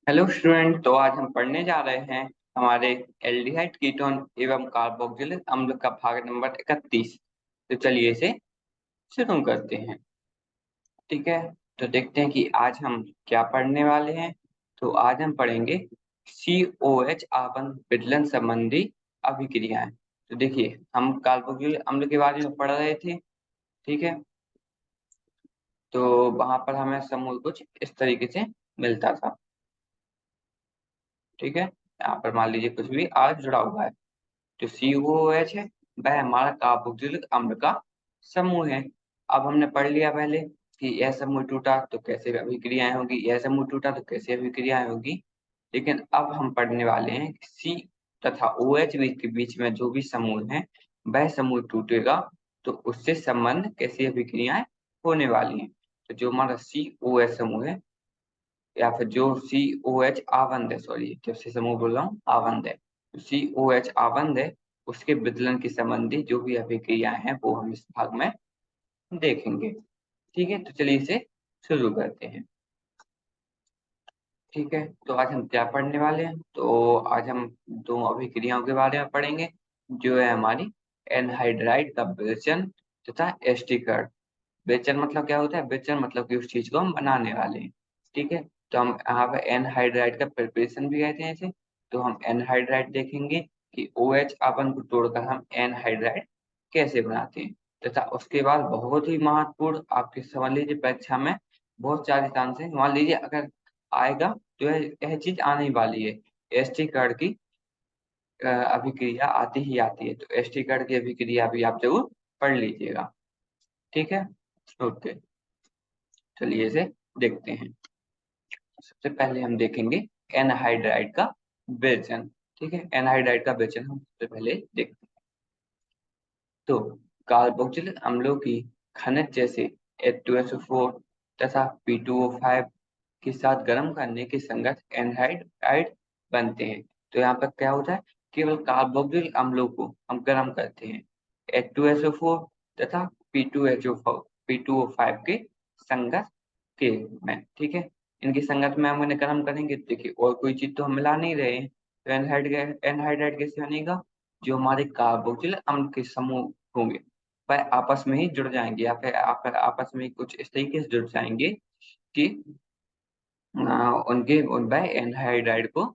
Hello student. तो आज हम पढ़ने जा रहे हैं हमारे एल्डिहाइड कीटोन एवं कार्बोक्सिलिक अम्ल का भाग नंबर 31। तो चलिए इसे शुरू करते हैं। ठीक है। तो देखते हैं कि आज हम क्या पढ़ने वाले हैं। तो आज हम पढ़ेंगे COH आपन विदलन संबंधी अभिक्रियाएं। तो देखिए, हम कार्बोक्सिलिक अम्ल के बारे में पढ़ रहे थे। ठीक है। तो वहां पर हमें समूह कुछ इस तरीके से मिलता था। ठीक है। यहाँ पर मान लीजिए कुछ भी आज जुड़ा हुआ है। जो COOH है वह हमारा कार्बोक्सिलिक अम्ल का समूह है। अब हमने पढ़ लिया पहले कि यह समूह टूटा तो कैसे अभिक्रियाएं होगी, यह समूह टूटा तो कैसे अभिक्रियाएं होगी। लेकिन अब हम पढ़ने वाले हैं कि C तथा OH के बीच में जो भी समूह है वह समूह टूटेगा तो उससे संबंध कैसी अभिक्रियाएं होने वाली हैं। तो जो हमारा COH समूह है या फिर जो COH आबंध है, सॉरी जब से समूह बोल रहा हूँ आबंध है, तो COH आबंध है उसके विदलन के संबंधी जो भी अभिक्रियाएं हैं वो हम इस भाग में देखेंगे। ठीक है। तो चलिए इसे शुरू करते हैं। ठीक है। तो आज हम क्या पढ़ने वाले हैं, तो आज हम दो अभिक्रियाओं के बारे में पढ़ेंगे जो है हमारी एनहाइड्राइड का विरेचन तथा एस्टिकर। बेचन मतलब क्या होता है, बेचन मतलब कि उस चीज को हम बनाने वाले हैं। ठीक है। तो हम यहाँ पे एनहाइड्राइड का प्रिपरेशन भी कहते हैं इसे। तो हम एनहाइड्राइड देखेंगे कि OH अपन को तोड़कर हम एनहाइड्राइड कैसे बनाते हैं। तथा उसके बाद बहुत ही महत्वपूर्ण आपके समझ लीजिए परीक्षा में बहुत सारे चांस है, मान लीजिए अगर आएगा तो यह चीज आने वाली है। एसटी कार्ड की अभिक्रिया आती ही आती है, तो एसटी कार्ड की अभिक्रिया भी आप जरूर पढ़ लीजिएगा। ठीक है। ओके। चलिए इसे देखते हैं। सबसे पहले हम देखेंगे एनहाइड्राइड का विरेचन। ठीक है। एनहाइड्राइड का विरेचन हम सबसे पहले देखते हैं। तो कार्बोक्सिलिक अम्लों की खनिज जैसे H2SO4 तथा P2O5 के साथ गर्म करने के संगत एनहाइड्राइड बनते हैं। तो यहाँ पर क्या होता है, केवल कार्बोक्सिलिक अम्लों को हम गर्म करते हैं H2SO4 तथा P2O5 के संगत के में। ठीक है। इनकी संगत में हम इन्हें गर्म करेंगे तो देखिए और कोई चीज तो हम मिला नहीं रहे हैं, तो एनहाइड्राइड कैसे बनेगा, जो हमारे कार्बोक्सिलिक अम्ल के समूह होंगे वह आपस में ही जुड़ जाएंगे या फिर आपस में कुछ इस तरीके से जुड़ जाएंगे कि उनके उन वह एनहाइड्राइड को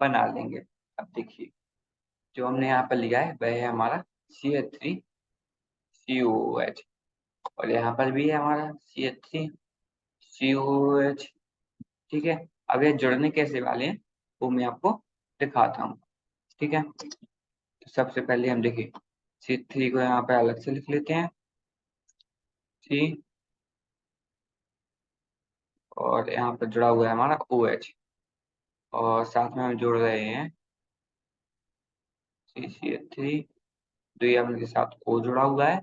बना लेंगे। अब देखिए जो हमने यहाँ पर लिया है वह है हमारा CH3COOH, और यहाँ पर भी है हमारा CH3COOH। ठीक है। अब ये जुड़ने कैसे वाले हैं वो मैं आपको दिखाता हूँ। ठीक है। तो सबसे पहले हम देखिए C3 को यहाँ पे अलग से लिख लेते हैं, C, और यहाँ पर जुड़ा हुआ है हमारा OH, और साथ में हम जोड़ रहे हैं CH3, तो ये अपने के साथ O जुड़ा हुआ है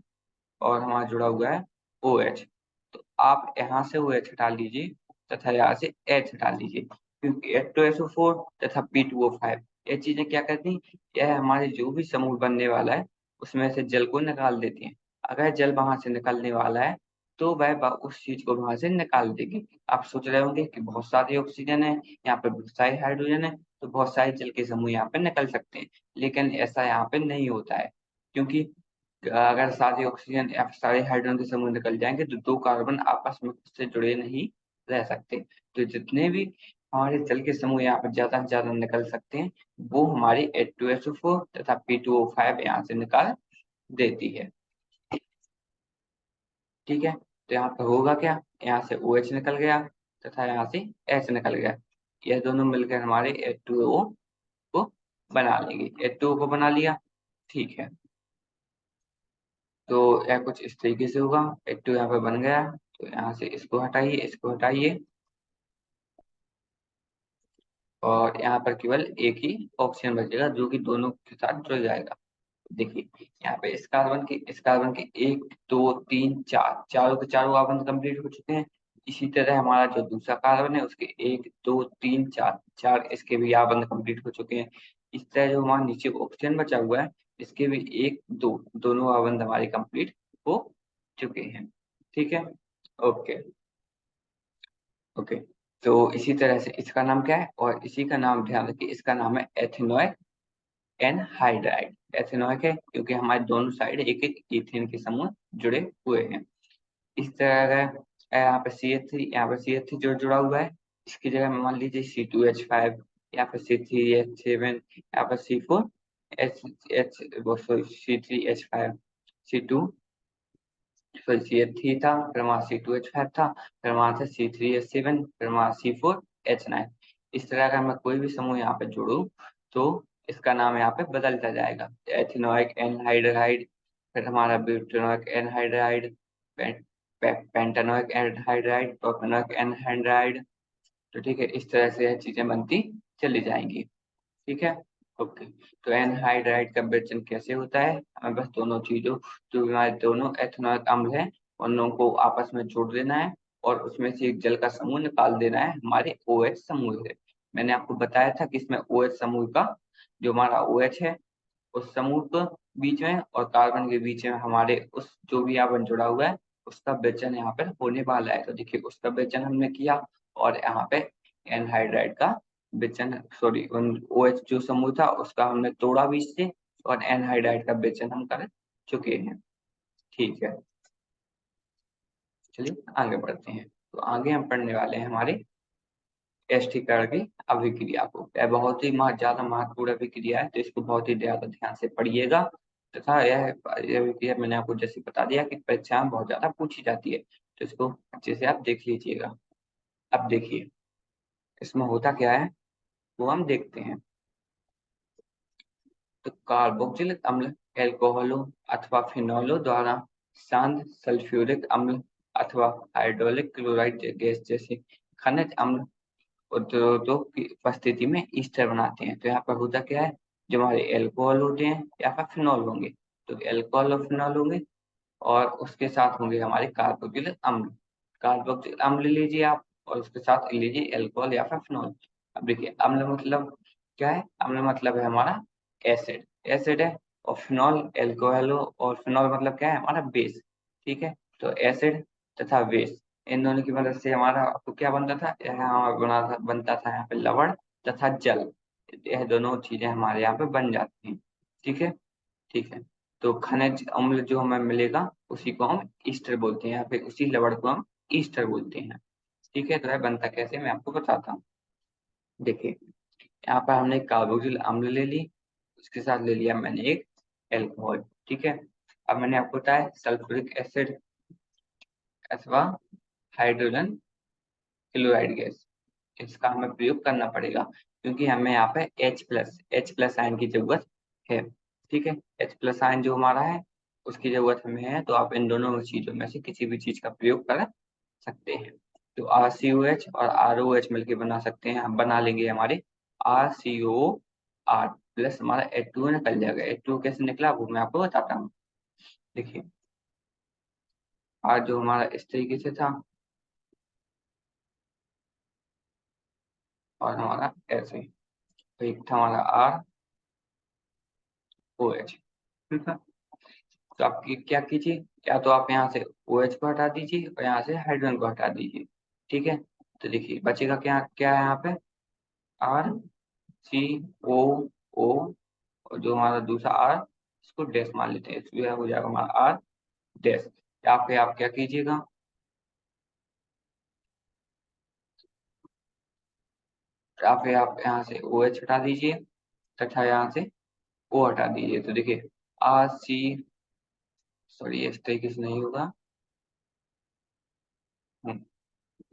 और हमारा जुड़ा हुआ है OH। तो आप यहाँ से OH हटा लीजिए तथा यहाँ से H हटा लीजिए, क्योंकि H2SO4 तथा P2O5 ये चीजें क्या करती हैं, यह हमारे जो भी समूह बनने वाला है उसमें से जल को निकाल देती हैं। अगर जल वहां से निकलने वाला है तो वह उस चीज को वहां से निकाल देगी। आप सोच रहे होंगे कि बहुत सारे ऑक्सीजन है, यहाँ पे बहुत सारे हाइड्रोजन है, तो बहुत सारे जल के समूह यहाँ पे निकल सकते हैं। लेकिन ऐसा यहाँ पे नहीं होता है, क्योंकि अगर सारे ऑक्सीजन या फिर सारे हाइड्रोजन के समूह निकल जाएंगे तो दो कार्बन आपस में खुद से जुड़े नहीं रह सकते। तो जितने भी हमारे जल के समूह यहाँ पर ज्यादा से ज्यादा निकल सकते हैं वो हमारी H2SO4 तथा P2O5 यहाँ से निकाल देती है। ठीक है। तो यहाँ पे होगा क्या, यहाँ से OH निकल गया तथा यहाँ से H निकल गया, यह दोनों मिलकर हमारे H2O को बना लेंगे। H2O को बना लिया। ठीक है। तो यह कुछ इस तरीके से होगा, H2 यहाँ पे बन गया, तो यहाँ से इसको हटाइए, इसको हटाइए, और यहाँ पर केवल एक ही ऑप्शन बचेगा जो कि दोनों के साथ जुड़ जाएगा। देखिए यहाँ पे इस कार्बन के एक दो तीन चार, चारों के चारों कार्बन कंप्लीट हो चुके हैं। इसी तरह हमारा जो दूसरा कार्बन है उसके एक दो तीन चार, चार इसके भी कार्बन कंप्लीट हो चुके हैं। इस तरह जो हमारा नीचे ऑप्शन बचा हुआ है इसके भी एक दो दोनों कार्बन हमारे कंप्लीट हो चुके हैं। ठीक है। ओके। ओके। तो इसी तरह से इसका नाम क्या है, और इसी का नाम ध्यान रखिए, इसका नाम है एथेनोइक एनहाइड्राइड। एथेनोइक है क्योंकि हमारे दोनों साइड एक एक इथेन के समूह जुड़े हुए हैं। इस तरह यहाँ पे CH3, यहाँ पे CH3 जो जुड़ा हुआ है, इसकी जगह में मान लीजिए C2H5, यहाँ पे C3H7, यहाँ पे C4H वो सॉरी C3H5, C2 फिर CH3 था, फिर वहाँ C2H5 था, फिर वहाँ से C3H7, फिर वहाँ C4H9। इस तरह का मैं कोई भी समूह यहाँ पे जोड़ूं तो इसका नाम यहाँ पे बदलता जाएगा। एथिनोइक एनहाइड्राइड, फिर हमारा butanoic anhydride, pentanoic anhydride, propanoic anhydride. तो ठीक है, इस तरह से यह चीजें बनती चली जाएंगी। ठीक है, ओके। तो एनहाइड्राइड का विभाजन कैसे होता है, हमें बस दोनों चीजों, जो हमारे दोनों एथेनॉइक अम्ल हैं उन लोगों को आपस में जोड़ देना है और उसमें से एक जल का समूह निकाल देना है हमारे OH समूह से। मैंने आपको बताया था कि इसमें OH समूह का, जो हमारा OH है उस समूह के बीच में और कार्बन के बीच में हमारे उस जो भी यहाँ पर जुड़ा हुआ है उसका विभाजन यहाँ पर होने वाला है। तो देखिए उसका विभाजन हमने किया और यहाँ पे एनहाइड्राइड का विभाजन, सॉरी OH जो समूह था उसका हमने तोड़ा बीच से, और एनहाइड्राइड का विभाजन हम कर चुके हैं। ठीक है, चलिए आगे बढ़ते हैं। तो आगे हम पढ़ने वाले हैं हमारे एस्टिकरण की अभिक्रिया को। यह बहुत ही ज्यादा महत्वपूर्ण अभिक्रिया है, तो इसको बहुत ही ज्यादा ध्यान से पढ़िएगा। तथा यह अभिक्रिया मैंने आपको जैसे बता दिया कि परीक्षा में बहुत ज्यादा पूछी जाती है, तो इसको अच्छे से आप देख लीजिएगा। अब देखिए इसमें होता क्या है वो हम देखते हैं। तो कार्बोक्सिलिक अम्ल एल्कोहलों अथवा फिनोलों द्वारा शांत सल्फ्यूरिक अम्ल अथवा हाइड्रोलिक क्लोराइड गैस जैसे खनिज अम्ल उद्योगों की उपस्थिति में ईस्टर बनाते हैं। तो यहाँ पर होता क्या है, जो हमारे एल्कोहल होते हैं या फिर फिनॉल होंगे, तो एल्कोहल और फिनॉल होंगे और उसके साथ होंगे हमारे कार्बोक्सिलिक अम्ल। कार्बोक्सिलिक अम्ल लीजिए आप और उसके साथ लीजिए एल्कोहल या फिर फिनॉल। अब देखिए अम्ल मतलब क्या है, अम्ल मतलब है हमारा एसिड, एसिड है। और फिनॉल एल्कोहल और फिनॉल मतलब क्या है, हमारा बेस। ठीक है, तो एसिड तथा बेस, इन दोनों की मदद से हमारा तो क्या बनता था, यहाँ बनता था यहाँ पे लवण तथा जल। यह दोनों चीजें हमारे यहाँ पे बन जाती हैं। ठीक है, ठीक है। तो खनिज अम्ल जो हमें मिलेगा उसी को हम ईस्टर बोलते हैं, या फिर उसी लवण को हम ईस्टर बोलते हैं। ठीक है, तो यह बनता कैसे मैं आपको बताता हूँ। देखिए यहाँ पर हमने कार्बोक्सिल अम्ल ले ली, उसके साथ ले लिया मैंने एक एल्कोहल। ठीक है, अब मैंने आपको बताया सल्फ्यूरिक एसिड अथवा हाइड्रोजन क्लोराइड गैस, इसका हमें प्रयोग करना पड़ेगा क्योंकि हमें यहाँ पे H+ आयन की जरूरत है। ठीक है, H+ आयन जो हमारा है उसकी जरूरत हमें है, तो आप इन दोनों चीजों में से किसी भी चीज का प्रयोग कर सकते हैं। तो RCOH और ROH मिलके बना सकते हैं, हम बना लेंगे हमारे RCOR प्लस हमारा H2O निकल जाएगा। H2O कैसे निकला वो मैं आपको बताता हूँ। देखिए आज जो हमारा इस तरीके से था और हमारा ऐसे, तो एक था हमारा ROH। ठीक है, तो आप क्या कीजिए, या तो आप यहाँ से OH को हटा दीजिए और यहाँ से हाइड्रोजन को हटा दीजिए। ठीक है, तो देखिए बचेगा क्या क्या है यहाँ पे, RCOO और जो हमारा दूसरा R, इसको डैश मान लेते हैं, इसलिए हो जाएगा हमारा R डैश। यहाँ पे आप क्या कीजिएगा, यहाँ पे आप यहाँ से OH हटा दीजिए तथा यहाँ से O हटा दीजिए। तो देखिए RC, सॉरी इस तरीके से नहीं होगा,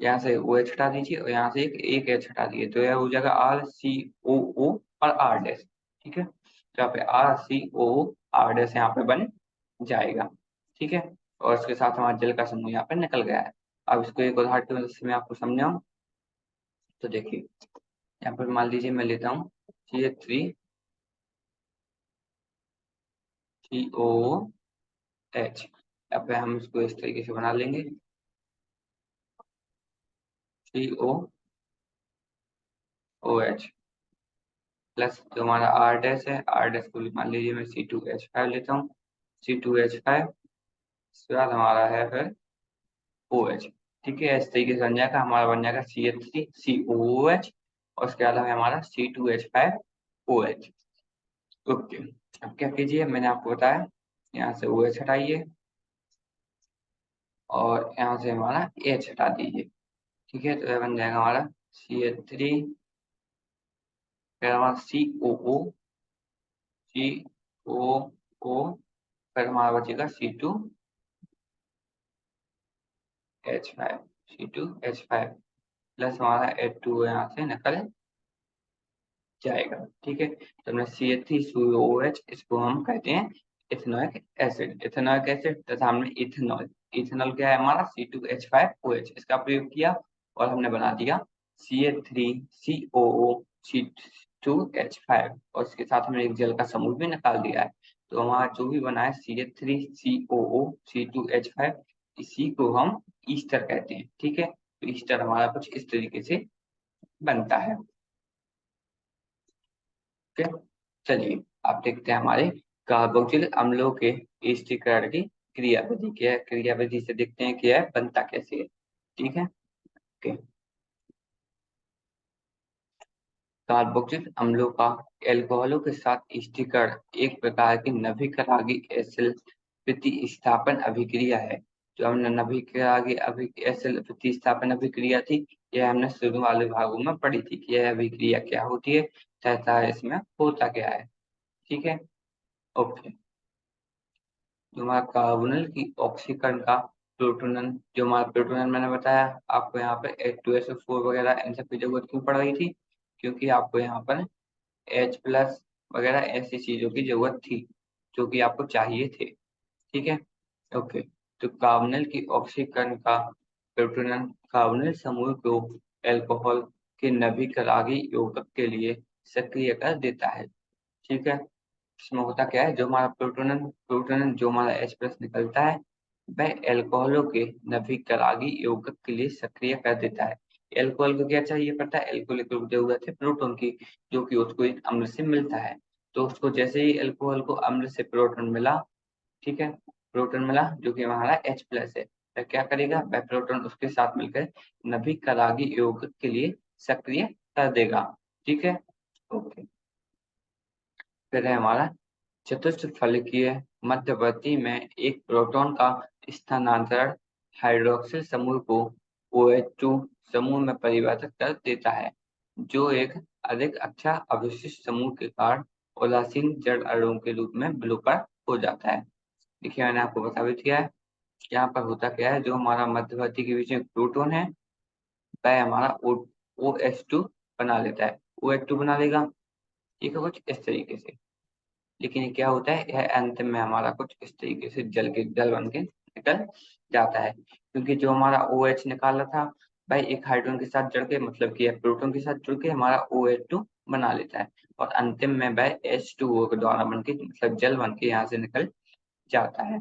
यहाँ से OH हटा दीजिए और यहाँ से एक एक H हटा दीजिए, तो यह हो जाएगा RCOO और R डैश। ठीक है, तो यहाँ पे RCOO R डैश यहाँ पे बन जाएगा। ठीक है, और इसके साथ हमारा जल का समूह यहाँ पे निकल गया है। अब इसको एक उदाहरण की मदद से मैं आपको समझाऊं। तो देखिए यहाँ पर मान लीजिए मैं लेता हूँ CH3COOH। यहाँ पे हम इसको इस तरीके से बना लेंगे COOH प्लस जो हमारा R डैश है, R डैश को मान लीजिए मैं C2H5 लेता हूँ, C2H5 इसके बाद हमारा है फिर OH। ठीक है, इस तरीके से बन जाएगा, हमारा बन जाएगा CH3COOH, और उसके अलावा हमारा C2H5OH। ओके, अब क्या कीजिए, मैंने आपको बताया, यहाँ से OH हटाइए और यहाँ से हमारा H हटा दीजिए। ठीक है, तो यह बन जाएगा हमारा CH3, फिर हमारा COO, फिर हमारा बचेगा C2H5 प्लस हमारा H2 यहाँ से निकल जाएगा। ठीक है, तो हमने CH3COOH, इसको हम कहते हैं इथेनोइक एसिड तथा हमने इथेनॉल, इथेनॉल क्या है हमारा C2H5OH, इसका प्रयोग किया और हमने बना दिया CH3COO, C2H5, और इसके साथ हमने एक जल का समूह भी निकाल दिया है। तो हमारा जो भी बना है CH3COO, C2H5, इसी को हम ईस्टर कहते हैं। ठीक है, तो ईस्टर हमारा कुछ इस तरीके से बनता है। ठीक है, चलिए आप देखते हैं हमारे कार्बोक्सिल अम्लों के एस्टीकरण की क्रियाविधि क्या है, क्रियाविधि से देखते हैं क्या है, बनता कैसे है। ठीक है, ओके। कार्बोक्सिल अम्लों का एल्कोहलों के साथ एस्टीकरण एक प्रकार की नभीकरागी एसिड प्रतिस्थापन अभिक्रिया है। जो हमने नभीकरागी एसिड प्रतिस्थापन अभिक्रिया थी, यह हमने शुरू वाले भागों में पढ़ी थी कि यह अभिक्रिया क्या होती है तथा इसमें होता क्या है। ठीक है, ओके। जो हमारा कार्बोनिल की ऑक्सीकरण का प्रोटोनन, जो हमारा प्रोटोनन मैंने बताया आपको, यहाँ पे H2SO4 वगैरह इन सब की जरूरत क्यों पड़ रही थी, क्योंकि आपको यहाँ पर H+ वगैरह ऐसी चीजों की जरूरत थी जो कि आपको चाहिए थे। ठीक है, ओके। तो कार्बोनिल की ऑक्सीकरण का प्रोटोनन कार्बोनिल समूह को एल्कोहल के नवीकरणीय यौगिक के लिए सक्रिय कर देता है। ठीक है, इसमें होता क्या है, जो हमारा प्रोटोनन प्रोटोनन जो हमारा H+ निकलता है, वह एल्कोहलों के नवीकरणीय यौगिक के लिए सक्रिय कर देता है। एल्कोहल को क्या चाहिए पता है, एल्कोहलिक जरूरत है प्रोटॉन की, जो कि उसको एक अम्ल से मिलता है। तो उसको जैसे ही एल्कोहल को अम्ल से प्रोटॉन मिला, ठीक है, प्रोटॉन मिला जो कि हमारा H+ है, वह क्या करेगा, वह प्रोटॉन उसके साथ मिलकर नवीकरणीय यौगिक के लिए सक्रिय कर देगा। ठीक है, ओके। फिर है हमारा चतुष्फलकीय मध्यवर्ती में एक प्रोटॉन का स्थानांतरण हाइड्रोक्सिल समूह को OH2 समूह में परिवर्तित कर देता है, जो एक अधिक अच्छा अवशिष्ट समूह के कारण उदासीन जड़ अणुओं के रूप में विलोपन हो जाता है। देखिए, मैंने आपको बता भी दिया है, यहाँ पर होता क्या है, जो हमारा मध्यवर्ती के बीच में प्रोटॉन है, वह हमारा OH2 बना लेता है, OH2 बना लेगा। ठीक है, कुछ इस तरीके से। लेकिन ये क्या होता है, यह अंत में हमारा कुछ इस तरीके से जल बन के निकल जाता है, क्योंकि जो हमारा OH निकाला था, भाई एक हाइड्रोजन के साथ जुड़ के, मतलब कि प्रोटॉन के साथ जुड़ के हमारा OH2 बना लेता है, और अंतिम में वह H2O के द्वारा बन के, मतलब जल बन के यहाँ से निकल जाता है।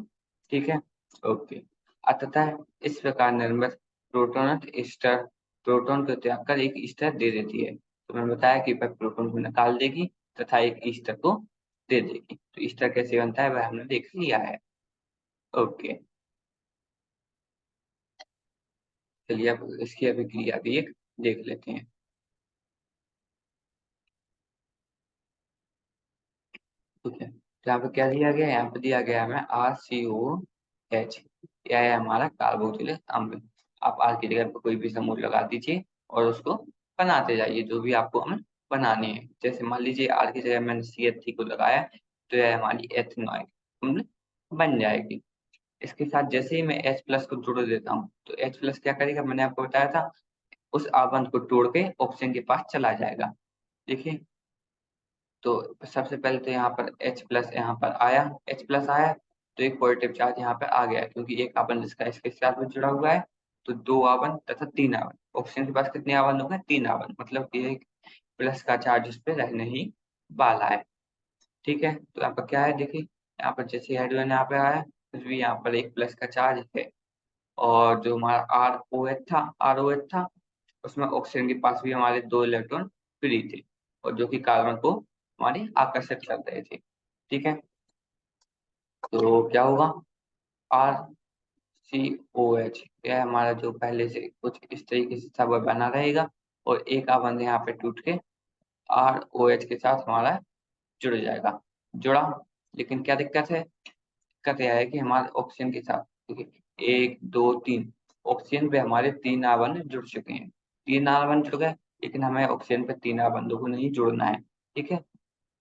ठीक है, ओके। अतः इस प्रकार निर्मित प्रोटोन ईस्टर प्रोटॉन को त्याग कर एक ईस्टर दे देती है। तो मैंने बताया कि वह प्रोटॉन को निकाल देगी तथा एक ईस्टर को दे देगी। तो ईस्टर कैसे बनता है वह हमने देख लिया है। ओके, चलिए अब इसकी अभिक्रिया भी एक देख लेते हैं। ठीक है, तो यहाँ पे क्या दिया गया है, यहाँ पे दिया गया है हमें RCOH, यह है हमारा कार्बोक्सिलिक अम्ल। आप R की जगह पे कोई भी समूह लगा दीजिए और उसको बनाते जाइए, जो भी आपको अम्ल बनाने हैं। जैसे मान लीजिए R की जगह मैंने CH3 को लगाया, तो यह हमारी एथेनॉइक अम्ल बन जाएगी। इसके साथ जैसे ही मैं H+ को जोड़ देता हूँ, तो H+ क्या करेगा, मैंने आपको बताया था, उस आबंध को तोड़ के ऑक्सीजन के पास चला जाएगा। देखिए, तो सबसे पहले तो यहाँ पर H+ यहाँ पर आया, H+ आया, तो एक पॉजिटिव चार्ज यहाँ पे आ गया, क्योंकि एक आबंध इसका इसके साथ में जुड़ा हुआ है। तो 2 आबंध तथा 3 आबंध, ऑक्सीजन के पास कितने आबंध हो गए, 3 आबंध, मतलब कि एक प्लस का चार्ज उस पर रहने ही वाला है। ठीक है, तो यहाँ पर क्या है, देखिए यहाँ पर जैसे हाइड्रोजन यहाँ पे आया, फिर भी यहाँ पर एक प्लस का चार्ज है, और जो हमारा आर ओ एच था, उसमें ऑक्सीजन के पास भी हमारे 2 इलेक्ट्रॉन फ्री थे, और जो कि कार्बन को हमारी आकर्षित कर रहे थे। ठीक है, तो क्या होगा, आर COH, यह हमारा जो पहले से कुछ इस तरीके से सब बना रहेगा और एक आबंध यहाँ पे टूट के ROH के साथ हमारा जुड़ जाएगा। जुड़ा, लेकिन क्या दिक्कत है? दिक्कत यह है कि हमारे ऑक्सीजन के साथ, ठीक है, 1 2 3 ऑक्सीजन पे हमारे 3 आबंध जुड़ चुके हैं। 3 आबंध जुड़ गए, लेकिन हमें ऑक्सीजन पे 3 आबंधों को नहीं जोड़ना है, ठीक है,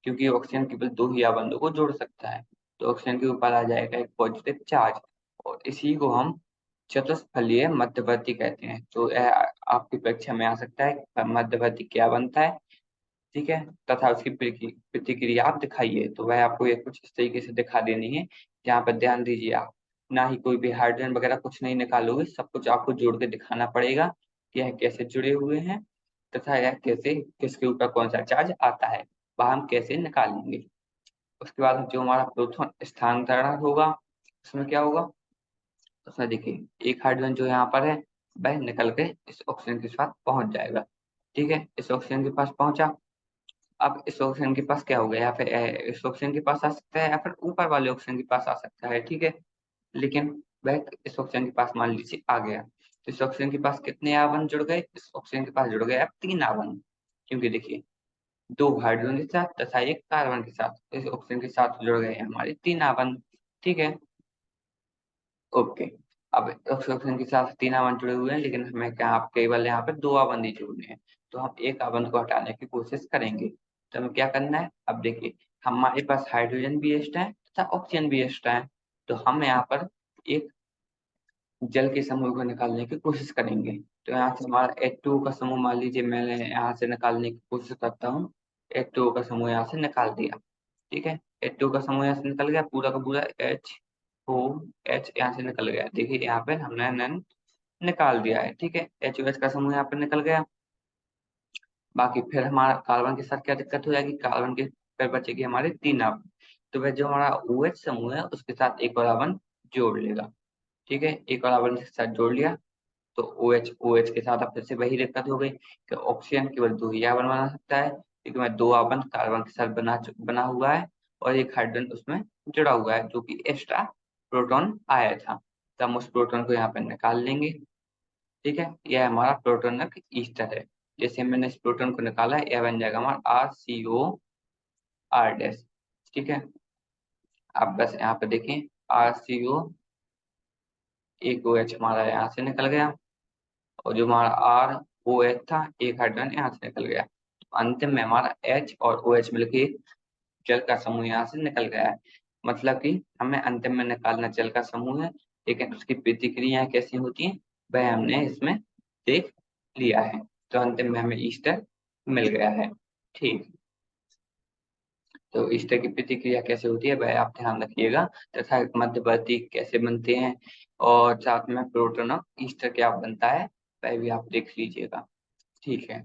क्योंकि ऑक्सीजन केवल 2 ही आबंधों को जोड़ सकता है। तो ऑक्सीजन के ऊपर आ जाएगा एक पॉजिटिव चार्ज, और इसी को हम चतुष्फलीय मध्यवर्ती कहते हैं। तो यह आपकी परीक्षा में आ सकता है कि मध्यवर्ती क्या बनता है, ठीक है, तथा उसकी प्रतिक्रिया आप दिखाइए। तो वह आपको ये कुछ इस तरीके से दिखा देनी है। यहाँ पर ध्यान दीजिए, आप ना ही कोई भी हाइड्रोजन वगैरह कुछ नहीं निकालोगे, सब कुछ आपको जोड़ के दिखाना पड़ेगा कि यह कैसे जुड़े हुए हैं तथा यह कैसे, किसके ऊपर कौन सा चार्ज आता है, वह हम कैसे निकालेंगे। उसके बाद जो हमारा प्रोटॉन स्थानांतरण होगा, उसमें क्या होगा, उसमें देखिए एक हाइड्रोजन जो यहाँ पर है वह निकल के इस ऑक्सीजन के साथ पहुंच जाएगा, ठीक है, इस ऑक्सीजन के पास पहुंचा। अब इस ऑक्सीजन के पास क्या हो गया, या फिर इस ऑक्सीजन के पास आ सकता है या फिर ऊपर वाले ऑक्सीजन के पास आ सकता है, ठीक है, लेकिन वह इस ऑक्सीजन के पास मान लीजिए आ गया। तो इस ऑक्सीजन के पास कितने आवन जुड़ गए, इस ऑक्सीजन के पास जुड़ गए अब 3 आवन, क्योंकि देखिए 2 हाइड्रोजन के साथ तथा 1 कार्बन के साथ इस ऑक्सीजन के साथ जुड़ गए हमारे 3 आवन, ठीक है, ओके। अब ऑक्सीजन के साथ 3 आवन जुड़े हुए हैं, लेकिन हमें क्या, आप केवल यहाँ पे 2 आवन ही जोड़ने हैं, तो हम एक आवन को हटाने की कोशिश करेंगे। तो हमें क्या करना है, अब देखिए हमारे पास हाइड्रोजन भी एक्स्ट्रा है तथा ऑक्सीजन भी एक्स्ट्रा है, तो हम यहाँ पर एक जल के समूह को निकालने की कोशिश करेंगे। तो यहाँ से हमारा H2O का समूह, मान लीजिए मैं यहाँ से निकालने की कोशिश करता हूँ, H2O का समूह यहाँ से निकाल दिया, ठीक है, H2O का समूह यहाँ से निकल गया, पूरा का पूरा HOH यहाँ से निकल गया। देखिए यहाँ पे हमने NN निकाल दिया है, ठीक है, HOH का समूह यहाँ पे निकल गया। बाकी फिर हमारा कार्बन के साथ क्या दिक्कत हो जाएगी, कार्बन के फिर बचेगी हमारे 3 आवन, तो वह जो हमारा OH समूह है उसके साथ एक और आवन जोड़ लेगा, ठीक है, एक और आवन के साथ जोड़ लिया। तो OH के साथ अब फिर से वही दिक्कत हो गई कि ऑक्सीजन केवल 2 ही आवन बना सकता है, क्योंकि मैं 2 आवन कार्बन के साथ बना हुआ है और एक हाइड्रोजन उसमें जुड़ा हुआ है जो कि एक्स्ट्रा प्रोटॉन आया था। तो हम उस प्रोटॉन को यहाँ पे निकाल लेंगे, ठीक है, यह हमारा प्रोटॉनिक ईस्टर है। जैसे मैंने इस प्रोटॉन को निकाला है, यह बन जाएगा हमारा RCOR डैश, ठीक है। अब बस यहाँ पे देखें, RCO, एक OH हमारा यहाँ से निकल गया, और जो हमारा ROH था एक हाइड्रोजन यहाँ से निकल गया, तो अंतिम में हमारा H और OH मिलके जल का समूह यहाँ से निकल गया है। मतलब कि हमें अंतिम में निकालना जल का समूह है, लेकिन उसकी प्रतिक्रियाएं कैसी होती हैं वह हमने इसमें देख लिया है। तो अंतिम में हमें ईस्टर मिल गया है, ठीक। तो ईस्टर की प्रतिक्रिया कैसे होती है वह आप ध्यान रखिएगा, तथा मध्यवर्ती कैसे बनते हैं, और साथ में प्रोटॉन ऑफ ईस्टर क्या बनता है वह भी आप देख लीजिएगा, ठीक है।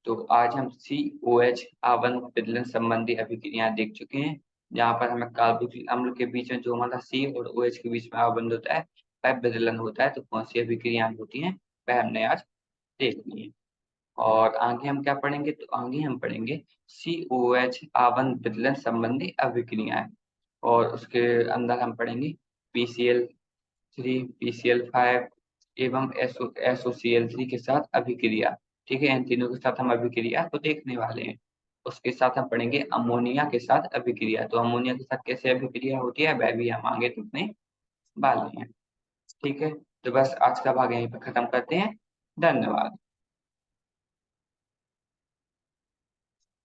तो आज हम COH आवन विदलन संबंधी अभिक्रियाएं देख चुके हैं, जहाँ पर हमें कार्बोक्सिलिक अम्ल के बीच में जो हमारा C और OH के बीच में आबंध होता है वह विदलन होता है। तो कौन सी अभिक्रियाएं होती हैं वह हमने आज देख ली है। और आगे हम क्या पढ़ेंगे, तो आगे हम पढ़ेंगे COH आवन विदलन संबंधी अभिक्रियाएं, और उसके अंदर हम पढ़ेंगे PCl3 PCl5 एवं SOCl3 के साथ अभिक्रिया, ठीक है, इन तीनों के साथ हम अभिक्रिया को देखने वाले हैं। उसके साथ हम पढ़ेंगे अमोनिया के साथ अभिक्रिया, तो अमोनिया के साथ कैसे अभिक्रिया होती है वह भी हम आगे देखने वाले हैं, ठीक है। तो बस आज का भाग यहीं पर खत्म करते हैं, धन्यवाद।